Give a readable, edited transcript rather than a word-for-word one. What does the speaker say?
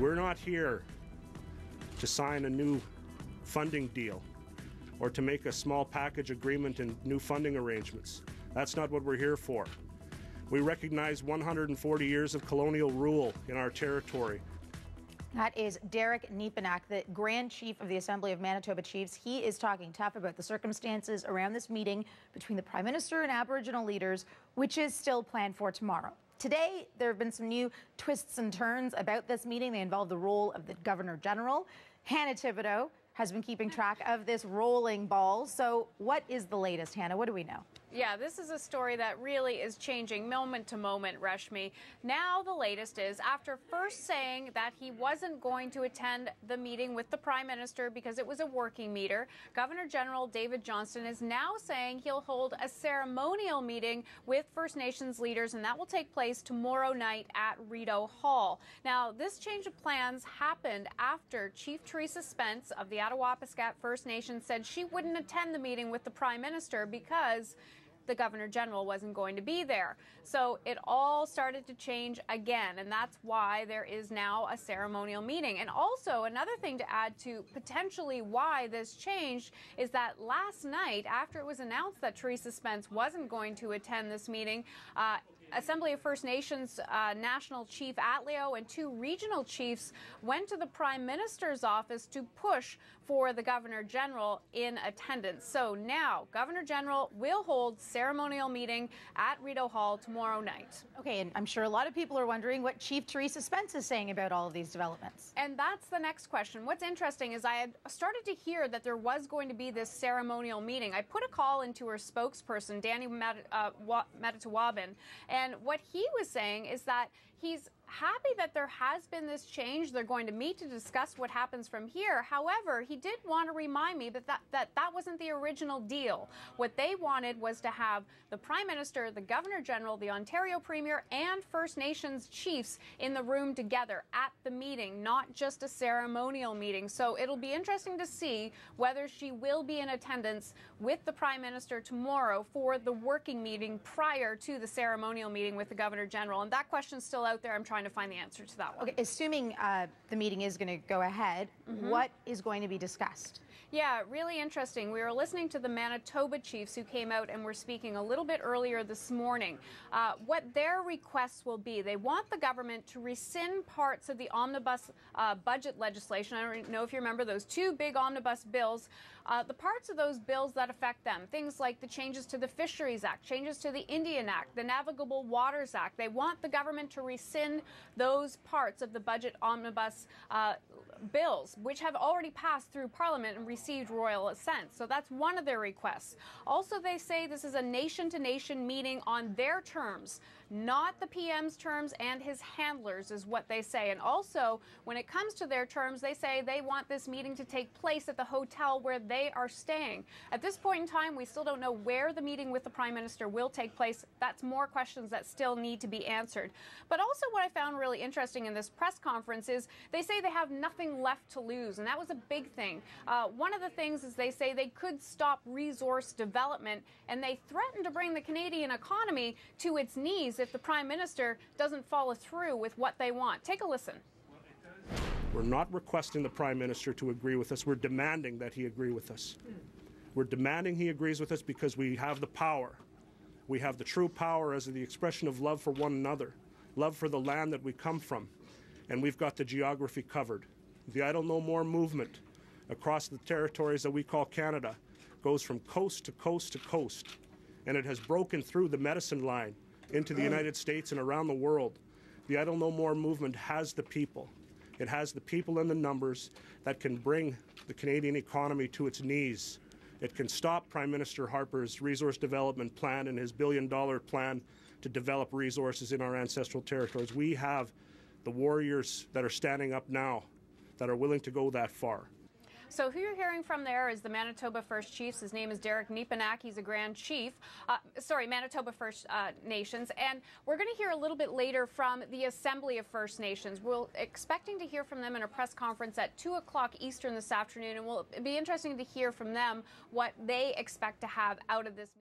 We're not here to sign a new funding deal or to make a small package agreement and new funding arrangements. That's not what we're here for. We recognize 140 years of colonial rule in our territory. That is Derek Nepenak, the Grand Chief of the Assembly of Manitoba Chiefs. He is talking tough about the circumstances around this meeting between the Prime Minister and Aboriginal leaders, which is still planned for tomorrow. Today, there have been some new twists and turns about this meeting. They involve the role of the Governor General. Hannah Thibodeau has been keeping track of this rolling ball. So what is the latest, Hannah? What do we know? Yeah, this is a story that really is changing moment to moment, Rashmi. Now the latest is, after first saying that he wasn't going to attend the meeting with the Prime Minister because it was a working meeting, Governor General David Johnston is now saying he'll hold a ceremonial meeting with First Nations leaders, and that will take place tomorrow night at Rideau Hall. Now, this change of plans happened after Chief Teresa Spence of the Attawapiskat First Nation said she wouldn't attend the meeting with the Prime Minister because the Governor General wasn't going to be there. So it all started to change again, and that's why there is now a ceremonial meeting. And also, another thing to add to potentially why this changed is that last night, after it was announced that Teresa Spence wasn't going to attend this meeting, Assembly of First Nations National Chief Atleo and two regional chiefs went to the Prime Minister's office to push for the Governor General in attendance. So now, Governor General will hold ceremonial meeting at Rideau Hall tomorrow night. Okay, and I'm sure a lot of people are wondering what Chief Teresa Spence is saying about all of these developments. And that's the next question. What's interesting is I had started to hear that there was going to be this ceremonial meeting. I put a call into her spokesperson, Danny Manitoba, and what he was saying is that he's happy that there has been this change. They're going to meet to discuss what happens from here. However, he did want to remind me that wasn't the original deal. What they wanted was to have the Prime Minister, the Governor General, the Ontario Premier, and First Nations chiefs in the room together at the meeting, not just a ceremonial meeting. So it'll be interesting to see whether she will be in attendance with the Prime Minister tomorrow for the working meeting prior to the ceremonial meeting with the Governor General. And that question's still out there. I'm trying to find the answer to that one. Okay, assuming the meeting is going to go ahead, what is going to be discussed? Yeah, really interesting. We were listening to the Manitoba chiefs who came out and were speaking a little bit earlier this morning. What their requests will be, they want the government to rescind parts of the omnibus budget legislation. I don't know if you remember those two big omnibus bills. The parts of those bills that affect them, things like the changes to the Fisheries Act, changes to the Indian Act, the Navigable Waters Act. They want the government to rescind those parts of the budget omnibus bills, which have already passed through Parliament and received royal assent. So that's one of their requests. Also, they say this is a nation-to-nation meeting on their terms, not the PM's terms and his handlers, is what they say. And also, when it comes to their terms, they say they want this meeting to take place at the hotel where they are staying. At this point in time, we still don't know where the meeting with the Prime Minister will take place. That's more questions that still need to be answered. But also what I found really interesting in this press conference is they say they have nothing left to lose, and that was a big thing. One of the things is they say they could stop resource development, and they threaten to bring the Canadian economy to its knees if the Prime Minister doesn't follow through with what they want. Take a listen. We're not requesting the Prime Minister to agree with us. We're demanding that he agree with us. We're demanding he agrees with us because we have the power. We have the true power as the expression of love for one another, love for the land that we come from, and we've got the geography covered. The Idle No More movement across the territories that we call Canada goes from coast to coast to coast, and it has broken through the medicine line into the United States and around the world. The Idle No More movement has the people. It has the people and the numbers that can bring the Canadian economy to its knees. It can stop Prime Minister Harper's resource development plan and his billion-dollar plan to develop resources in our ancestral territories. We have the warriors that are standing up now that are willing to go that far. So who you're hearing from there is the Manitoba First Chiefs. His name is Derek Nepenak. He's a Grand Chief. Manitoba First Nations. And we're going to hear a little bit later from the Assembly of First Nations. We're expecting to hear from them in a press conference at 2 o'clock Eastern this afternoon. And it'll be interesting to hear from them what they expect to have out of this.